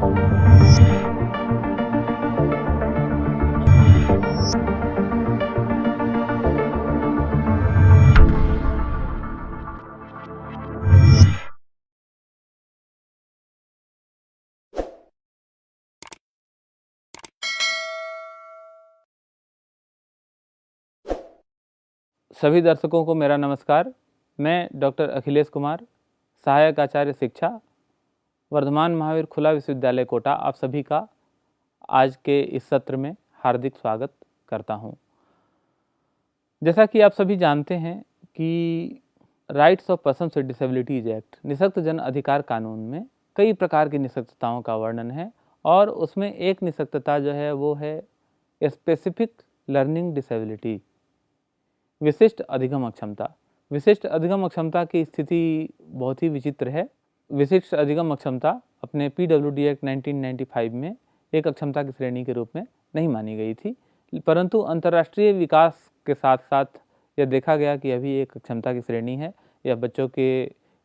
सभी दर्शकों को मेरा नमस्कार। मैं डॉक्टर अखिलेश कुमार, सहायक आचार्य शिक्षा, वर्धमान महावीर खुला विश्वविद्यालय कोटा, आप सभी का आज के इस सत्र में हार्दिक स्वागत करता हूं। जैसा कि आप सभी जानते हैं कि rights of persons with disabilities act, निःशक्त जन अधिकार कानून में कई प्रकार की निःशक्तताओं का वर्णन है और उसमें एक निःशक्तता जो है वो है स्पेसिफिक लर्निंग डिसेबिलिटी, विशिष्ट अधिगम अक्षमता। विशिष्ट अधिगम अक्षमता की स्थिति बहुत ही विचित्र है। विशिष्ट अधिगम अक्षमता अपने PWD एक्ट 1995 में एक अक्षमता की श्रेणी के रूप में नहीं मानी गई थी, परंतु अंतर्राष्ट्रीय विकास के साथ साथ यह देखा गया कि अभी एक अक्षमता की श्रेणी है। यह बच्चों के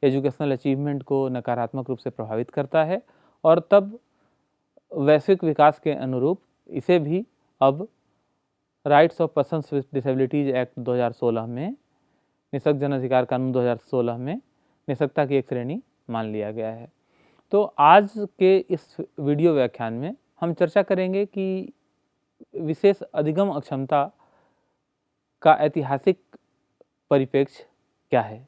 एजुकेशनल अचीवमेंट को नकारात्मक रूप से प्रभावित करता है और तब वैश्विक विकास के अनुरूप इसे भी अब rights of persons with disabilities act 2016 में, निःशक्त जन अधिकार कानून 2016 में निःशक्तता की एक श्रेणी मान लिया गया है। तो आज के इस वीडियो व्याख्यान में हम चर्चा करेंगे कि विशेष अधिगम अक्षमता का ऐतिहासिक परिप्रेक्ष्य क्या है।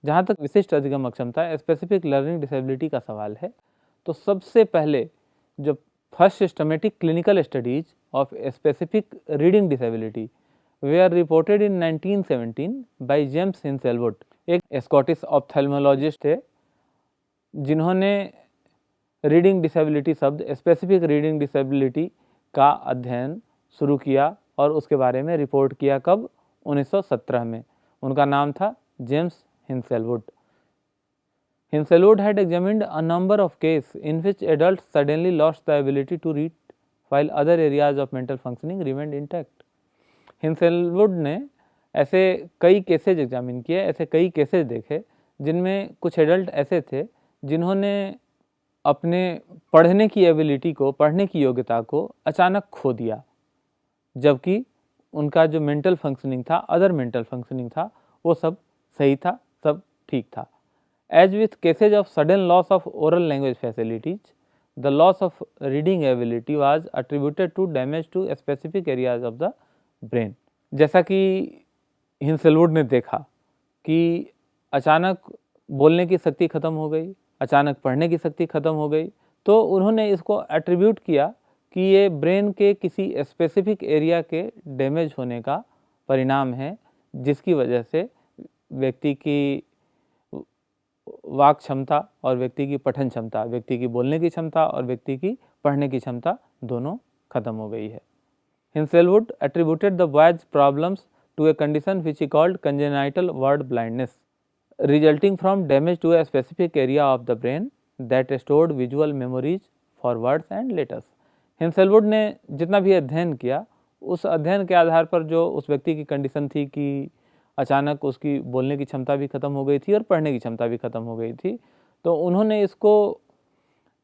जहाँ तक विशिष्ट अधिगम अक्षमता, स्पेसिफिक लर्निंग डिसेबिलिटी का सवाल है, तो सबसे पहले जो first systematic clinical studies of a specific reading disability were reported in 1917 by James Hinselwood, एक स्कॉटिश ऑप्थेल्मोलॉजिस्ट थे जिन्होंने रीडिंग डिसेबिलिटी शब्द स्पेसिफिक रीडिंग डिसेबिलिटी का अध्ययन शुरू किया और उसके बारे में रिपोर्ट किया। कब? 1917 में। उनका नाम था James हिंसेलवुड। Hinselwood had examined a number of cases in which adults suddenly lost the ability to read while other areas of mental functioning remained intact. हिंसेलवुड ने ऐसे कई केसेज एग्जामिन किए, ऐसे कई केसेज देखे जिनमें कुछ एडल्ट ऐसे थे जिन्होंने अपने पढ़ने की एबिलिटी को, पढ़ने की योग्यता को अचानक खो दिया, जबकि उनका जो मेंटल फंक्शनिंग था, अदर मेंटल फंक्शनिंग था, वो सब सही था, सब ठीक था। As with cases of sudden loss of oral language facilities, the loss of reading ability was attributed to damage to specific areas of the brain. जैसा कि हिंसेलवुड ने देखा कि अचानक बोलने की शक्ति खत्म हो गई, अचानक पढ़ने की शक्ति खत्म हो गई, तो उन्होंने इसको एट्रीब्यूट किया कि ये ब्रेन के किसी स्पेसिफिक एरिया के डैमेज होने का परिणाम है, जिसकी वजह से व्यक्ति की वाक क्षमता और व्यक्ति की पठन क्षमता, व्यक्ति की बोलने की क्षमता और व्यक्ति की पढ़ने की क्षमता दोनों खत्म हो गई है। हिंसेलवुड attributed the boy's problems to a condition which he called congenital word blindness, resulting from damage to a specific area of the brain that stored visual memories for words and letters. हिंसेलवुड ने जितना भी अध्ययन किया, उस अध्ययन के आधार पर जो उस व्यक्ति की कंडीशन थी कि अचानक उसकी बोलने की क्षमता भी खत्म हो गई थी और पढ़ने की क्षमता भी खत्म हो गई थी, तो उन्होंने इसको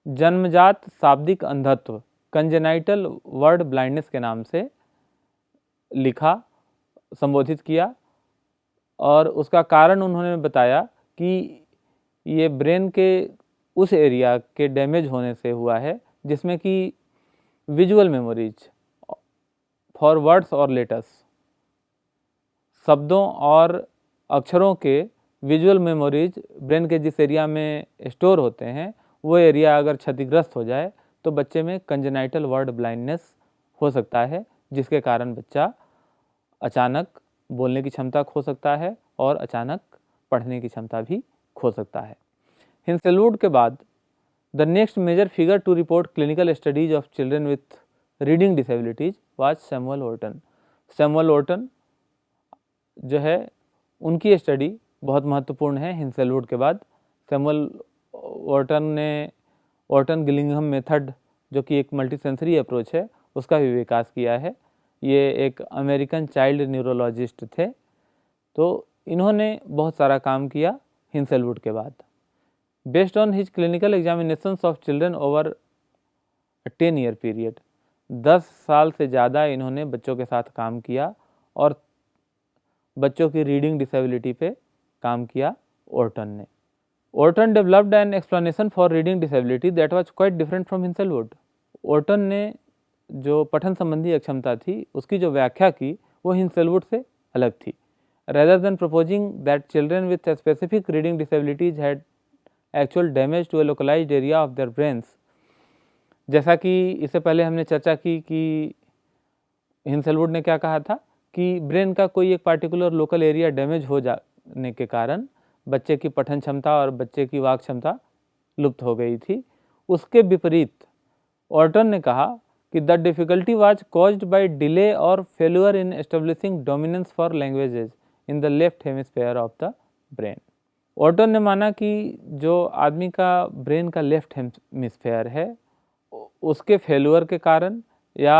जन्मजात शाब्दिक अंधत्व, कंजेनाइटल वर्ड ब्लाइंडनेस के नाम से लिखा, संबोधित किया और उसका कारण उन्होंने बताया कि ये ब्रेन के उस एरिया के डैमेज होने से हुआ है जिसमें कि विजुअल मेमोरीज फॉर वर्ड्स और लेटर्स, शब्दों और अक्षरों के विजुअल मेमोरीज ब्रेन के जिस एरिया में स्टोर होते हैं, वो एरिया अगर क्षतिग्रस्त हो जाए तो बच्चे में कंजेनाइटल वर्ड ब्लाइंडनेस हो सकता है, जिसके कारण बच्चा अचानक बोलने की क्षमता खो सकता है और अचानक पढ़ने की क्षमता भी खो सकता है। हिंसेलवुड के बाद the next major figure to report clinical studies of children with reading disabilities was Samuel Orton. Samuel Orton जो है, उनकी स्टडी बहुत महत्वपूर्ण है हिंसेलवुड के बाद। सैमुअल ओर्टन ने ओर्टन गिलिंघम मेथड, जो कि एक मल्टीसेंसरी अप्रोच है, उसका भी विकास किया है। ये एक अमेरिकन चाइल्ड न्यूरोलॉजिस्ट थे, तो इन्होंने बहुत सारा काम किया हिंसेलवुड के बाद। Based on his clinical examinations of children over 10 year period, 10 साल से ज़्यादा इन्होंने बच्चों के साथ काम किया और बच्चों की रीडिंग डिसेबिलिटी पे काम किया ओर्टन ने। Orton developed an explanation for reading disability that was quite different from Hinshelwood. Orton ने जो पठन संबंधी अक्षमता थी उसकी जो व्याख्या की वो हिंसलवुड से अलग थी। Rather than proposing that children with specific reading disabilities had actual damage to a localized area of their brains, जैसा कि इससे पहले हमने चर्चा की कि हिंसलवुड ने क्या कहा था कि ब्रेन का कोई एक पार्टिकुलर लोकल एरिया डैमेज हो जाने के कारण बच्चे की पठन क्षमता और बच्चे की वाक क्षमता लुप्त हो गई थी। उसके विपरीत ऑर्टन ने कहा कि the difficulty was caused by delay और failure in establishing dominance for languages in the left hemisphere of the brain. Orton ने माना कि जो आदमी का ब्रेन का लेफ्ट हेमिस्फेयर है उसके फेल्यूर के कारण या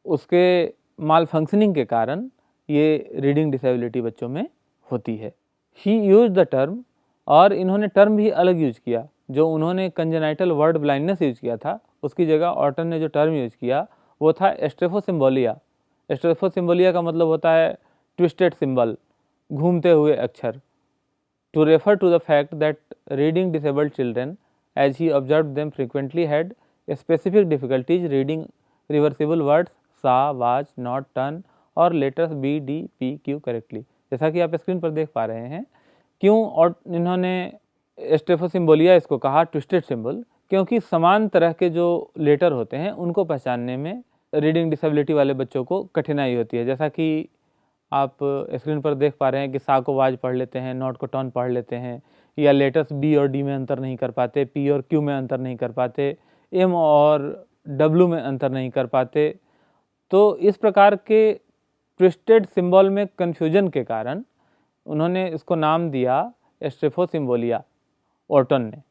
उसके माल फंक्शनिंग के कारण ये रीडिंग डिसेबिलिटी बच्चों में होती है। ही यूज द टर्म, और इन्होंने टर्म भी अलग यूज किया। जो उन्होंने कंजेनाइटल वर्ड ब्लाइंडनेस यूज किया था उसकी जगह ऑर्टन ने जो टर्म यूज किया वो था स्टेफोसिम्बोलिया। स्टेफोसिम्बोलिया का मतलब होता है ट्विस्टेड सिंबल, घूमते हुए अक्षर, to refer to the fact that reading disabled children, as he observed them frequently, had specific difficulties reading reversible words sa, was, not, turn और letters b, d, p, q correctly। जैसा कि आप screen पर देख पा रहे हैं। क्यों और इन्होंने स्टेफोसिम्बोलिया इसको कहा ट्विस्टेड सिंबल, क्योंकि समान तरह के जो लेटर होते हैं उनको पहचानने में रीडिंग डिसेबिलिटी वाले बच्चों को कठिनाई होती है। जैसा कि आप स्क्रीन पर देख पा रहे हैं कि सा को वाज पढ़ लेते हैं, नॉट को टर्न पढ़ लेते हैं, या लेटर्स बी और डी में अंतर नहीं कर पाते, पी और क्यू में अंतर नहीं कर पाते, एम और डब्ल्यू में अंतर नहीं कर पाते। तो इस प्रकार के ट्विस्टेड सिंबल में कन्फ्यूजन के कारण उन्होंने इसको नाम दिया स्टेफोसिम्बोलिया, ऑर्टन ने।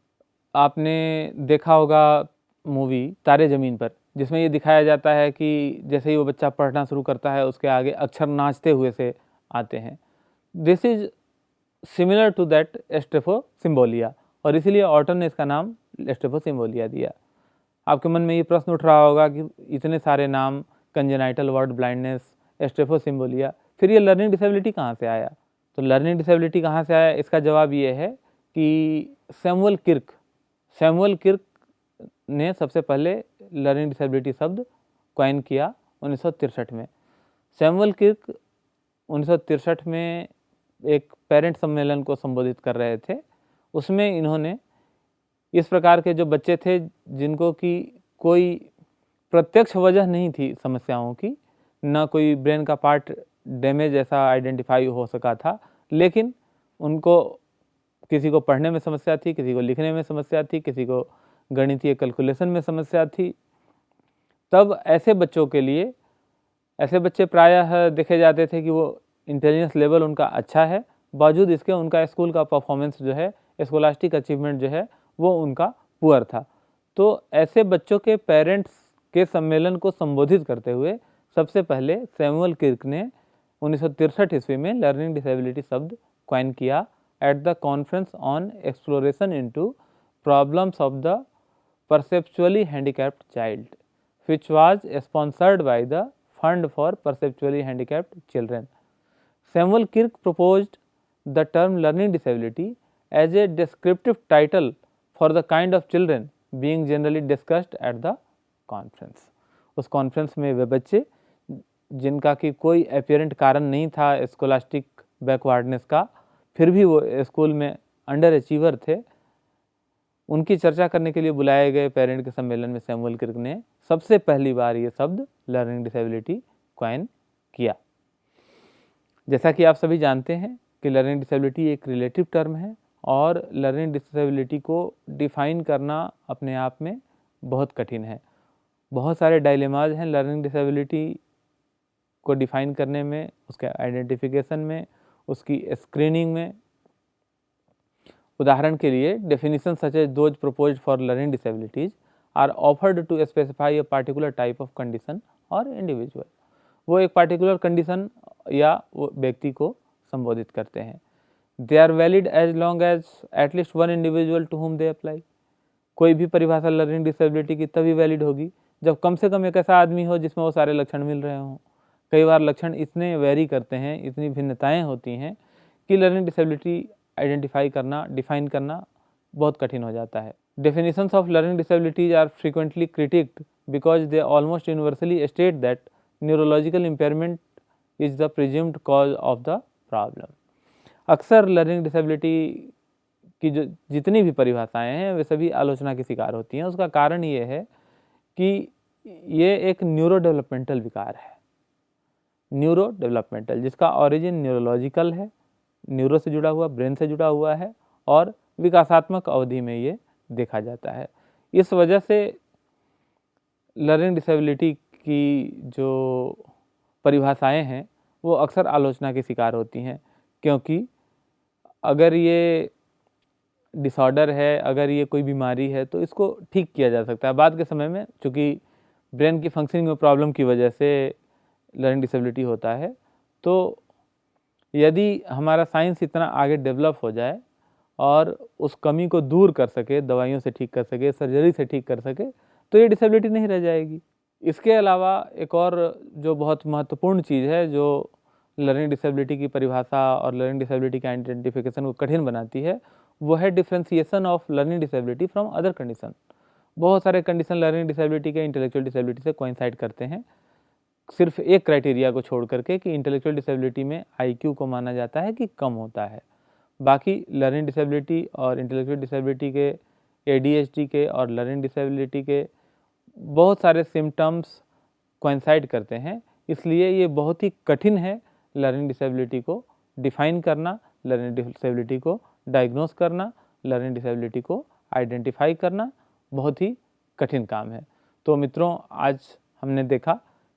आपने देखा होगा मूवी तारे ज़मीन पर, जिसमें ये दिखाया जाता है कि जैसे ही वो बच्चा पढ़ना शुरू करता है उसके आगे अक्षर नाचते हुए से आते हैं। This is similar to that strephosymbolia, और इसीलिए ऑर्टन ने इसका नाम स्टेफोसिम्बोलिया दिया। आपके मन में ये प्रश्न उठ रहा होगा कि इतने सारे नाम, कंजेनाइटल वर्ड ब्लाइंडनेस, स्टेफोसिम्बोलिया, फिर ये लर्निंग डिसेबिलिटी कहाँ से आया? तो लर्निंग डिसेबिलिटी कहाँ से आया, इसका जवाब ये है कि सैमुअल किर्क ने सबसे पहले लर्निंग डिसेबिलिटी शब्द कॉइन किया 1963 में। सैमुअल किर्क 1963 में एक पेरेंट सम्मेलन को संबोधित कर रहे थे। उसमें इन्होंने इस प्रकार के जो बच्चे थे जिनको कि कोई प्रत्यक्ष वजह नहीं थी समस्याओं की, ना कोई ब्रेन का पार्ट डैमेज ऐसा आइडेंटिफाई हो सका था, लेकिन उनको किसी को पढ़ने में समस्या थी, किसी को लिखने में समस्या थी, किसी को गणितीय कैलकुलेशन में समस्या थी। तब ऐसे बच्चों के लिए, ऐसे बच्चे प्रायः देखे जाते थे कि वो इंटेलिजेंस लेवल उनका अच्छा है, बावजूद इसके उनका स्कूल का परफॉर्मेंस जो है, स्कॉलास्टिक अचीवमेंट जो है वो उनका पुअर था। तो ऐसे बच्चों के पेरेंट्स के सम्मेलन को संबोधित करते हुए सबसे पहले सैमुअल किर्क ने 1963 ईस्वी में लर्निंग डिसेबिलिटी शब्द कॉइन किया at the conference on exploration into problems of the perceptually handicapped child, which was sponsored by the Fund for Perceptually Handicapped Children. Samuel Kirk proposed the term learning disability as a descriptive title for the kind of children being generally discussed at the conference. उस conference में वे बच्चे जिनका कि कोई apparent कारण नहीं था scholastic backwardness का, फिर भी वो स्कूल में अंडर अचीवर थे, उनकी चर्चा करने के लिए बुलाए गए पेरेंट के सम्मेलन में सैमुअल किर्क ने सबसे पहली बार ये शब्द लर्निंग डिसेबिलिटी कॉइन किया। जैसा कि आप सभी जानते हैं कि लर्निंग डिसेबिलिटी एक रिलेटिव टर्म है और लर्निंग डिसेबिलिटी को डिफाइन करना अपने आप में बहुत कठिन है। बहुत सारे डायलेमाज हैं लर्निंग डिसेबिलिटी को डिफाइन करने में, उसके आइडेंटिफिकेशन में, उसकी स्क्रीनिंग में। उदाहरण के लिए definition such as those proposed for learning disabilities are offered to specify a particular type of condition और इंडिविजुअल। वो एक पार्टिकुलर कंडीशन या वो व्यक्ति को संबोधित करते हैं। They are valid as long as at least one individual to whom they apply. कोई भी परिभाषा लर्निंग डिसेबिलिटी की तभी वैलिड होगी जब कम से कम एक ऐसा आदमी हो जिसमें वो सारे लक्षण मिल रहे हों। कई बार लक्षण इतने वेरी करते हैं, इतनी भिन्नताएं होती हैं कि लर्निंग डिसेबिलिटी आइडेंटिफाई करना, डिफाइन करना बहुत कठिन हो जाता है। Definitions of learning disabilities are frequently critiqued because they almost universally state that neurological impairment is the presumed cause of the problem. अक्सर लर्निंग डिसेबिलिटी की जो जितनी भी परिभाषाएं हैं वे सभी आलोचना की शिकार होती हैं। उसका कारण ये है कि ये एक न्यूरो डेवलपमेंटल विकार है, न्यूरो डेवलपमेंटल, जिसका ओरिजिन न्यूरोलॉजिकल है, न्यूरो से जुड़ा हुआ, ब्रेन से जुड़ा हुआ है और विकासात्मक अवधि में ये देखा जाता है। इस वजह से लर्निंग डिसेबिलिटी की जो परिभाषाएं हैं वो अक्सर आलोचना की शिकार होती हैं, क्योंकि अगर ये डिसऑर्डर है, अगर ये कोई बीमारी है तो इसको ठीक किया जा सकता है। बाद के समय में चूँकि ब्रेन की फंक्शनिंग में प्रॉब्लम की वजह से लर्निंग डिसेबिलिटी होता है, तो यदि हमारा साइंस इतना आगे डेवलप हो जाए और उस कमी को दूर कर सके, दवाइयों से ठीक कर सके, सर्जरी से ठीक कर सके, तो ये डिसेबिलिटी नहीं रह जाएगी। इसके अलावा एक और जो बहुत महत्वपूर्ण चीज़ है जो लर्निंग डिसेबिलिटी की परिभाषा और लर्निंग डिसेबिलिटी के आइडेंटिफिकेशन को कठिन बनाती है, वो है differentiation of learning disability from other condition. बहुत सारे कंडीशन लर्निंग डिसेबिलिटी के इंटेलेक्चुअल डिसेबिलिटी से कोइंसाइड करते हैं, सिर्फ एक क्राइटेरिया को छोड़ करके कि इंटेलेक्चुअल डिसेबिलिटी में IQ को माना जाता है कि कम होता है। बाकी लर्निंग डिसेबिलिटी और इंटेलेक्चुअल डिसेबिलिटी के, ADHD के और लर्निंग डिसेबिलिटी के बहुत सारे सिम्टम्स कोइंसाइड करते हैं। इसलिए ये बहुत ही कठिन है लर्निंग डिसेबिलिटी को डिफाइन करना, लर्निंग डिसेबिलिटी को डायग्नोस करना, लर्निंग डिसेबिलिटी को आइडेंटिफाई करना बहुत ही कठिन काम है। तो मित्रों, आज हमने देखा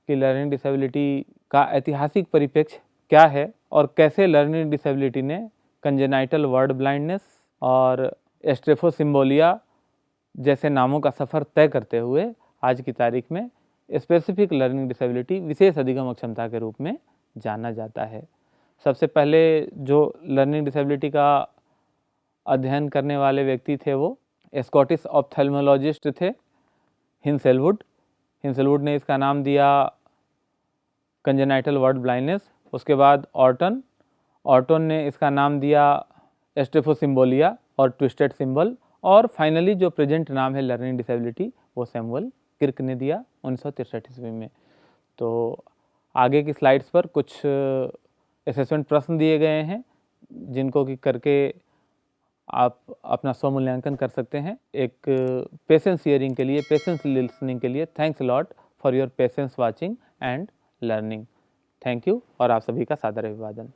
कि लर्निंग डिसेबिलिटी का ऐतिहासिक परिप्रेक्ष्य क्या है और कैसे लर्निंग डिसेबिलिटी ने कंजेनाइटल वर्ड ब्लाइंडनेस और स्ट्रेफोसिम्बोलिया जैसे नामों का सफ़र तय करते हुए आज की तारीख में स्पेसिफिक लर्निंग डिसेबिलिटी, विशेष अधिगम अक्षमता के रूप में जाना जाता है। सबसे पहले जो लर्निंग डिसेबिलिटी का अध्ययन करने वाले व्यक्ति थे वो स्कॉटिश ऑप्थेल्मोलॉजिस्ट थे, हिंसेलवुड। हिंसेलवुड ने इसका नाम दिया कंजेनाइटल वर्ड ब्लाइंडनेस। उसके बाद ऑर्टन ने इसका नाम दिया स्ट्रेफोसिम्बोलिया और ट्विस्टेड सिंबल, और फाइनली जो प्रेजेंट नाम है लर्निंग डिसेबिलिटी वो सैमुअल किर्क ने दिया 1963 ईस्वी में। तो आगे की स्लाइड्स पर कुछ असेसमेंट प्रश्न दिए गए हैं जिनको कि करके आप अपना स्वमूल्यांकन कर सकते हैं। एक पेशेंस हियरिंग के लिए, पेशेंस लिसनिंग के लिए thanks lot for your patience watching and learning. Thank you और आप सभी का सादर अभिवादन।